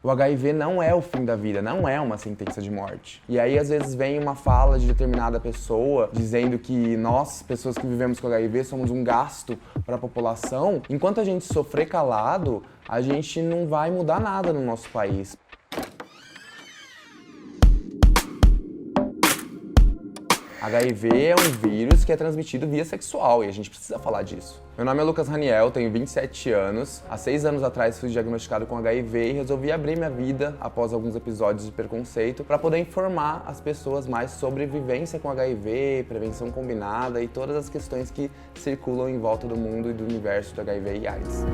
O HIV não é o fim da vida, não é uma sentença de morte. E aí, às vezes, vem uma fala de determinada pessoa dizendo que nós, pessoas que vivemos com HIV, somos um gasto para a população. Enquanto a gente sofrer calado, a gente não vai mudar nada no nosso país. HIV é um vírus que é transmitido via sexual e a gente precisa falar disso. Meu nome é Lucas Raniel, tenho 27 anos. Há 6 anos atrás fui diagnosticado com HIV e resolvi abrir minha vida após alguns episódios de preconceito para poder informar as pessoas mais sobre vivência com HIV, prevenção combinada e todas as questões que circulam em volta do mundo e do universo do HIV e AIDS.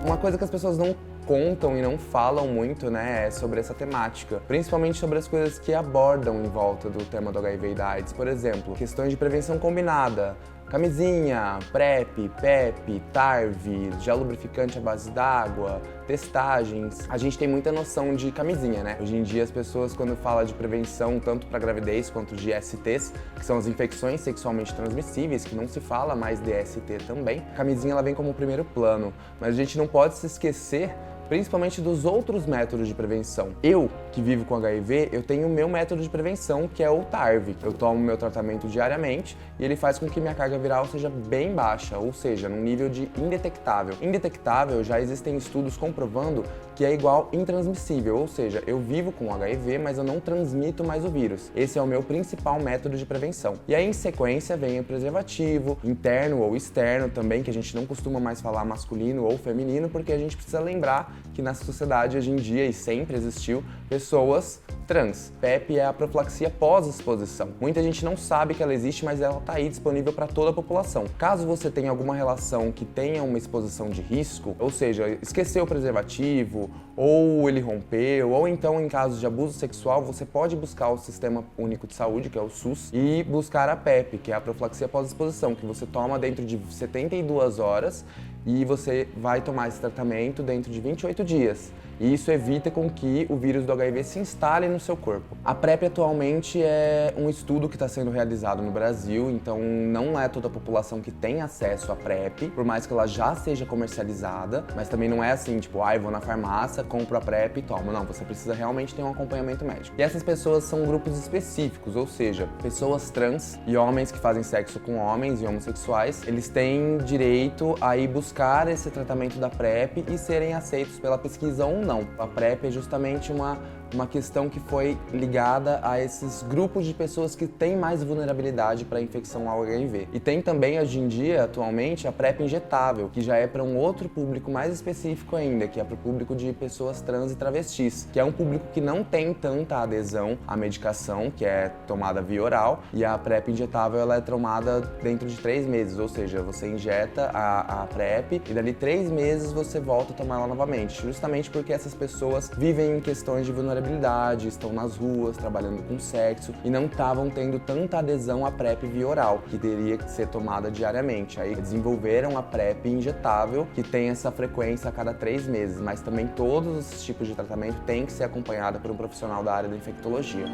Uma coisa que as pessoas não contam e não falam muito, né, é sobre essa temática, principalmente sobre as coisas que abordam em volta do tema do HIV e da AIDS. Por exemplo, questões de prevenção combinada, camisinha, PrEP, PEP, TARV, gel lubrificante à base d'água, testagens. A gente tem muita noção de camisinha, né? Hoje em dia as pessoas, quando falam de prevenção tanto para gravidez quanto de STs, que são as infecções sexualmente transmissíveis, que não se fala mais de ST também, a camisinha ela vem como primeiro plano, mas a gente não pode se esquecer principalmente dos outros métodos de prevenção. Eu, que vivo com HIV, eu tenho o meu método de prevenção, que é o TARV. Eu tomo meu tratamento diariamente e ele faz com que minha carga viral seja bem baixa, ou seja, num nível de indetectável. Indetectável, já existem estudos comprovando que é igual intransmissível, ou seja, eu vivo com HIV, mas eu não transmito mais o vírus. Esse é o meu principal método de prevenção. E aí, em sequência, vem o preservativo, interno ou externo também, que a gente não costuma mais falar masculino ou feminino, porque a gente precisa lembrar que na sociedade hoje em dia e sempre existiu pessoas trans. PEP é a profilaxia pós-exposição. Muita gente não sabe que ela existe, mas ela está aí disponível para toda a população. Caso você tenha alguma relação que tenha uma exposição de risco, ou seja, esqueceu o preservativo, ou ele rompeu, ou então em casos de abuso sexual, você pode buscar o Sistema Único de Saúde, que é o SUS, e buscar a PEP, que é a profilaxia pós-exposição, que você toma dentro de 72 horas e você vai tomar esse tratamento dentro de 28 dias. E isso evita com que o vírus do HIV se instale no seu corpo. A PrEP atualmente é um estudo que está sendo realizado no Brasil, então não é toda a população que tem acesso à PrEP, por mais que ela já seja comercializada, mas também não é assim, tipo, vou na farmácia, compro a PrEP e tomo. Não, você precisa realmente ter um acompanhamento médico. E essas pessoas são grupos específicos, ou seja, pessoas trans e homens que fazem sexo com homens e homossexuais, eles têm direito a ir buscar esse tratamento da PrEP e serem aceitos pela pesquisa ou não. A PrEP é justamente uma questão que foi ligada a esses grupos de pessoas que têm mais vulnerabilidade para a infecção ao HIV. E tem também, hoje em dia, atualmente, a PrEP injetável, que já é para um outro público mais específico ainda, que é para o público de pessoas trans e travestis, que é um público que não tem tanta adesão à medicação, que é tomada via oral, e a PrEP injetável ela é tomada dentro de 3 meses, ou seja, você injeta a PrEP e dali 3 meses você volta a tomar ela novamente, justamente porque essas pessoas vivem em questões de vulnerabilidade, estão nas ruas, trabalhando com sexo e não estavam tendo tanta adesão à PrEP via oral, que teria que ser tomada diariamente. Aí desenvolveram a PrEP injetável, que tem essa frequência a cada 3 meses, mas também todos esses tipos de tratamento têm que ser acompanhado por um profissional da área da infectologia.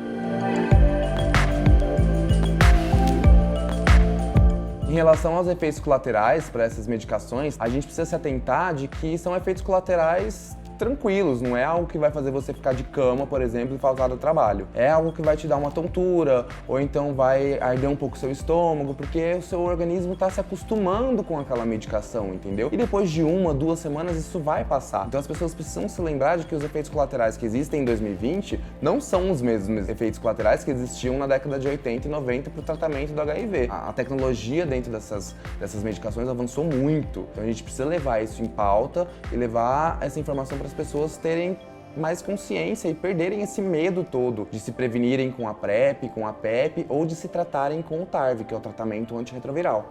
Em relação aos efeitos colaterais para essas medicações, a gente precisa se atentar de que são efeitos colaterais tranquilos, não é algo que vai fazer você ficar de cama, por exemplo, e faltar do trabalho. É algo que vai te dar uma tontura, ou então vai arder um pouco o seu estômago, porque o seu organismo está se acostumando com aquela medicação, entendeu? E depois de 1, 2 semanas isso vai passar. Então as pessoas precisam se lembrar de que os efeitos colaterais que existem em 2020 não são os mesmos efeitos colaterais que existiam na década de 80 e 90 para o tratamento do HIV. A tecnologia dentro dessas medicações avançou muito, então a gente precisa levar isso em pauta e levar essa informação para as pessoas terem mais consciência e perderem esse medo todo de se prevenirem com a PrEP, com a PEP ou de se tratarem com o TARV, que é o tratamento antirretroviral.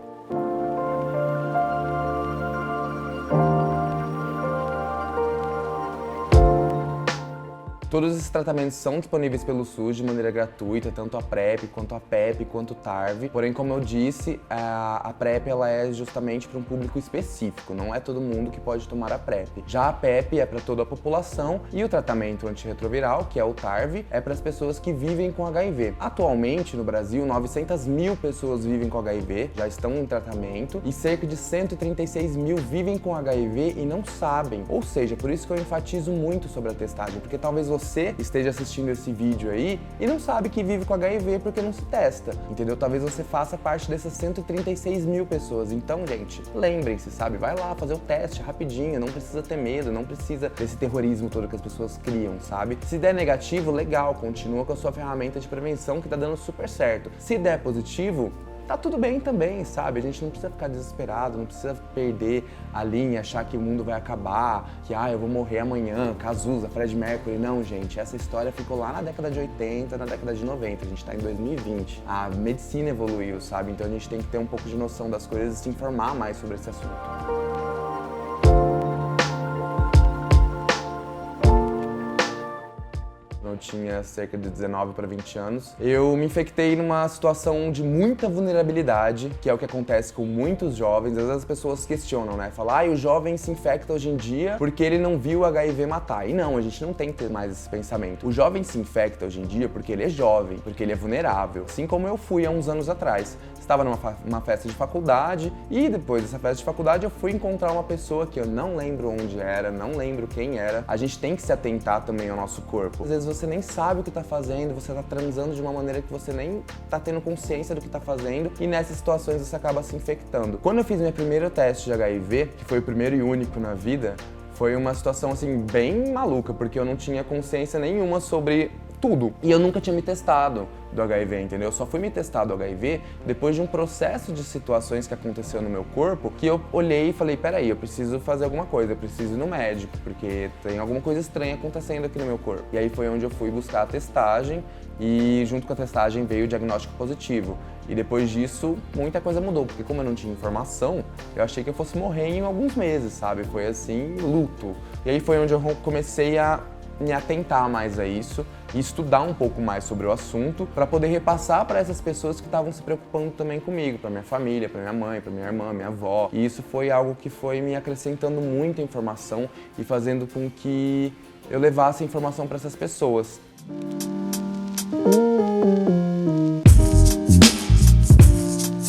Todos esses tratamentos são disponíveis pelo SUS de maneira gratuita, tanto a PrEP, quanto a PEP, quanto o TARV. Porém, como eu disse, a PrEP ela é justamente para um público específico, não é todo mundo que pode tomar a PrEP. Já a PEP é para toda a população e o tratamento antirretroviral, que é o TARV, é para as pessoas que vivem com HIV. Atualmente, no Brasil, 900 mil pessoas vivem com HIV, já estão em tratamento, e cerca de 136 mil vivem com HIV e não sabem. Ou seja, por isso que eu enfatizo muito sobre a testagem, porque talvez você esteja assistindo esse vídeo aí e não sabe que vive com HIV porque não se testa, entendeu? Talvez você faça parte dessas 136 mil pessoas. Então, gente, lembrem-se, sabe? Vai lá fazer o teste rapidinho, não precisa ter medo, não precisa desse terrorismo todo que as pessoas criam, sabe? Se der negativo, legal, continua com a sua ferramenta de prevenção que tá dando super certo. Se der positivo, tá tudo bem também, sabe? A gente não precisa ficar desesperado, não precisa perder a linha, achar que o mundo vai acabar, que eu vou morrer amanhã, Cazuza, Fred Mercury. Não, gente, essa história ficou lá na década de 80, na década de 90, a gente tá em 2020. A medicina evoluiu, sabe? Então a gente tem que ter um pouco de noção das coisas e se informar mais sobre esse assunto. Eu tinha cerca de 19 para 20 anos. Eu me infectei numa situação de muita vulnerabilidade, que é o que acontece com muitos jovens. Às vezes as pessoas questionam, né? Falam, o jovem se infecta hoje em dia porque ele não viu o HIV matar. E não, a gente não tem que ter mais esse pensamento. O jovem se infecta hoje em dia porque ele é jovem, porque ele é vulnerável. Assim como eu fui há uns anos atrás. Estava numa festa de faculdade e depois dessa festa de faculdade eu fui encontrar uma pessoa que eu não lembro onde era, não lembro quem era. A gente tem que se atentar também ao nosso corpo. Às vezes você nem sabe o que tá fazendo, você tá transando de uma maneira que você nem tá tendo consciência do que tá fazendo e nessas situações você acaba se infectando. Quando eu fiz meu primeiro teste de HIV, que foi o primeiro e único na vida, foi uma situação assim bem maluca, porque eu não tinha consciência nenhuma sobre tudo. E eu nunca tinha me testado do HIV, entendeu? Eu só fui me testar do HIV depois de um processo de situações que aconteceu no meu corpo, que eu olhei e falei, peraí, eu preciso fazer alguma coisa, eu preciso ir no médico, porque tem alguma coisa estranha acontecendo aqui no meu corpo. E aí foi onde eu fui buscar a testagem e junto com a testagem veio o diagnóstico positivo. E depois disso, muita coisa mudou, porque como eu não tinha informação, eu achei que eu fosse morrer em alguns meses, sabe? Foi assim, luto. E aí foi onde eu comecei a me atentar mais a isso e estudar um pouco mais sobre o assunto para poder repassar para essas pessoas que estavam se preocupando também comigo, para minha família, para minha mãe, para minha irmã, minha avó. E isso foi algo que foi me acrescentando muita informação e fazendo com que eu levasse a informação para essas pessoas.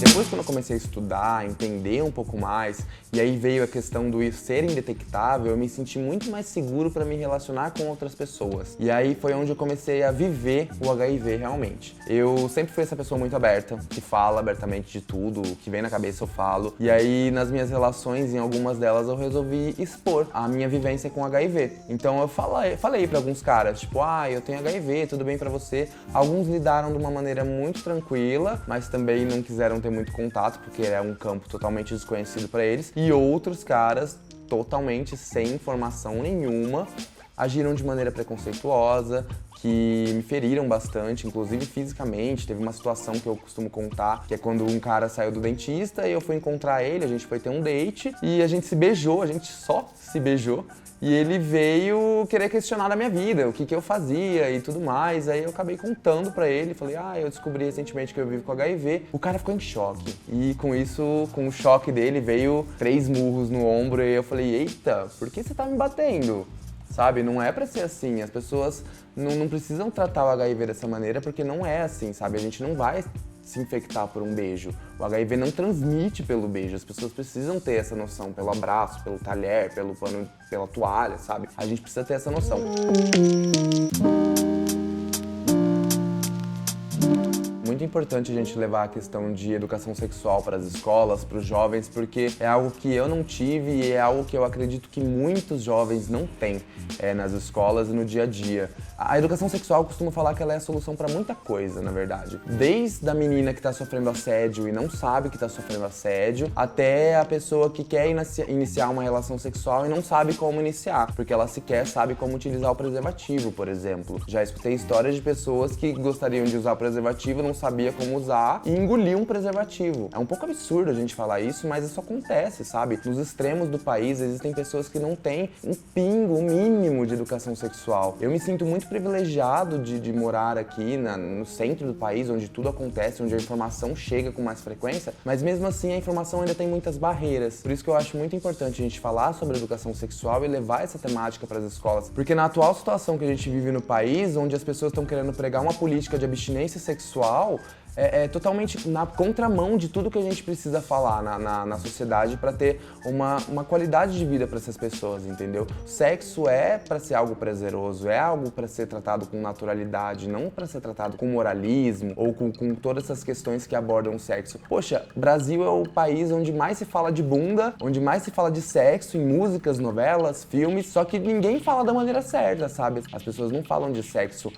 Depois, quando eu comecei a estudar, entender um pouco mais, e aí veio a questão do ser indetectável, eu me senti muito mais seguro para me relacionar com outras pessoas. E aí foi onde eu comecei a viver o HIV realmente. Eu sempre fui essa pessoa muito aberta, que fala abertamente de tudo, o que vem na cabeça eu falo. E aí, nas minhas relações, em algumas delas, eu resolvi expor a minha vivência com HIV. Então eu falei para alguns caras, tipo, eu tenho HIV, tudo bem para você? Alguns lidaram de uma maneira muito tranquila, mas também não quiseram ter muito contato, porque é um campo totalmente desconhecido para eles. E outros caras, totalmente sem informação nenhuma, agiram de maneira preconceituosa, que me feriram bastante, inclusive fisicamente. Teve uma situação que eu costumo contar, que é quando um cara saiu do dentista e eu fui encontrar ele, a gente foi ter um date e a gente se beijou, a gente só se beijou. E ele veio querer questionar da minha vida, o que eu fazia e tudo mais. Aí eu acabei contando pra ele, falei, eu descobri recentemente que eu vivo com HIV. O cara ficou em choque. E com isso, com o choque dele, veio 3 murros no ombro e eu falei, eita, por que você tá me batendo? Sabe, não é pra ser assim, as pessoas não precisam tratar o HIV dessa maneira porque não é assim, sabe? A gente não vai se infectar por um beijo. O HIV não transmite pelo beijo, as pessoas precisam ter essa noção, pelo abraço, pelo talher, pelo pano, pela toalha, sabe? A gente precisa ter essa noção. Muito importante a gente levar a questão de educação sexual para as escolas, para os jovens, porque é algo que eu não tive e é algo que eu acredito que muitos jovens não têm nas escolas e no dia a dia. A educação sexual, eu costumo falar que ela é a solução para muita coisa, na verdade. Desde a menina que está sofrendo assédio e não sabe que está sofrendo assédio, até a pessoa que quer iniciar uma relação sexual e não sabe como iniciar, porque ela sequer sabe como utilizar o preservativo, por exemplo. Já escutei histórias de pessoas que gostariam de usar o preservativo e não sabem sabia como usar e engoliu um preservativo. É um pouco absurdo a gente falar isso, mas isso acontece, sabe? Nos extremos do país existem pessoas que não têm um pingo, um mínimo de educação sexual. Eu me sinto muito privilegiado de morar aqui no centro do país, onde tudo acontece, onde a informação chega com mais frequência, mas mesmo assim a informação ainda tem muitas barreiras. Por isso que eu acho muito importante a gente falar sobre educação sexual e levar essa temática para as escolas, porque na atual situação que a gente vive no país, onde as pessoas estão querendo pregar uma política de abstinência sexual, é totalmente na contramão de tudo que a gente precisa falar na sociedade para ter uma qualidade de vida para essas pessoas, entendeu? Sexo é para ser algo prazeroso, é algo para ser tratado com naturalidade, não para ser tratado com moralismo ou com todas essas questões que abordam o sexo. Poxa, Brasil é o país onde mais se fala de bunda, onde mais se fala de sexo em músicas, novelas, filmes, só que ninguém fala da maneira certa, sabe? As pessoas não falam de sexo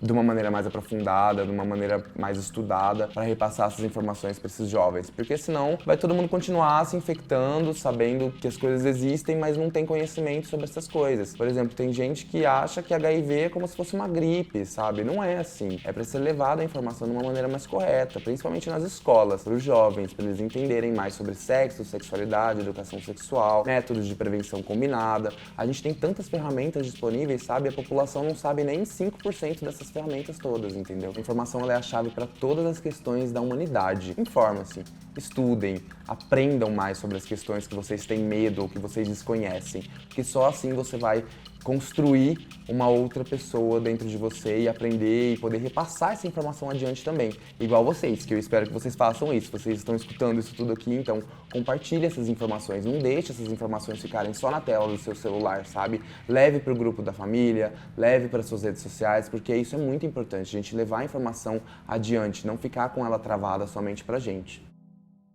de uma maneira mais aprofundada, de uma maneira mais estudada, para repassar essas informações para esses jovens, porque senão vai todo mundo continuar se infectando, sabendo que as coisas existem, mas não tem conhecimento sobre essas coisas. Por exemplo, tem gente que acha que HIV é como se fosse uma gripe, sabe? Não é assim. É para ser levada a informação de uma maneira mais correta, principalmente nas escolas, para os jovens, para eles entenderem mais sobre sexo, sexualidade, educação sexual, métodos de prevenção combinada. A gente tem tantas ferramentas disponíveis, sabe? A população não sabe nem 5% dessas ferramentas todas, entendeu? A informação ela é a chave para todas as questões da humanidade. Informa-se, estudem, aprendam mais sobre as questões que vocês têm medo ou que vocês desconhecem, porque só assim você vai construir uma outra pessoa dentro de você e aprender e poder repassar essa informação adiante também. Igual vocês, que eu espero que vocês façam isso. Vocês estão escutando isso tudo aqui, então compartilhe essas informações. Não deixe essas informações ficarem só na tela do seu celular, sabe? Leve para o grupo da família, leve para suas redes sociais, porque isso é muito importante, a gente levar a informação adiante, não ficar com ela travada somente pra gente.